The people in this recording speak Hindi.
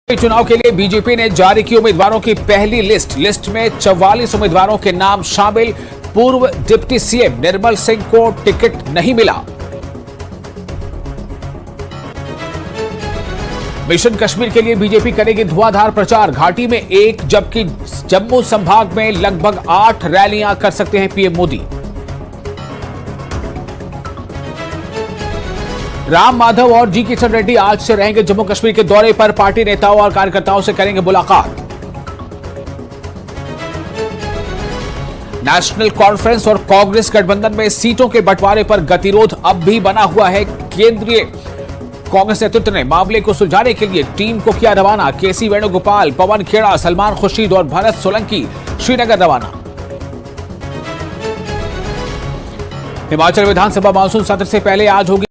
चुनाव के लिए बीजेपी ने जारी की उम्मीदवारों की पहली लिस्ट में 44 उम्मीदवारों के नाम शामिल। पूर्व डिप्टी सीएम निर्मल सिंह को टिकट नहीं मिला। मिशन कश्मीर के लिए बीजेपी करेगी धुआंधार प्रचार। घाटी में 1 जबकि जम्मू संभाग में लगभग 8 रैलियां कर सकते हैं पीएम मोदी। राम माधव और जी किशन रेड्डी आज से रहेंगे जम्मू कश्मीर के दौरे पर। पार्टी नेताओं और कार्यकर्ताओं से करेंगे मुलाकात। नेशनल कॉन्फ्रेंस और कांग्रेस गठबंधन में सीटों के बंटवारे पर गतिरोध अब भी बना हुआ है। केंद्रीय कांग्रेस नेतृत्व ने मामले को सुलझाने के लिए टीम को किया रवाना। केसी वेणुगोपाल, पवन खेड़ा, सलमान खुर्शीद और भरत सोलंकी श्रीनगर रवाना। हिमाचल विधानसभा मानसून सत्र से पहले आज होगी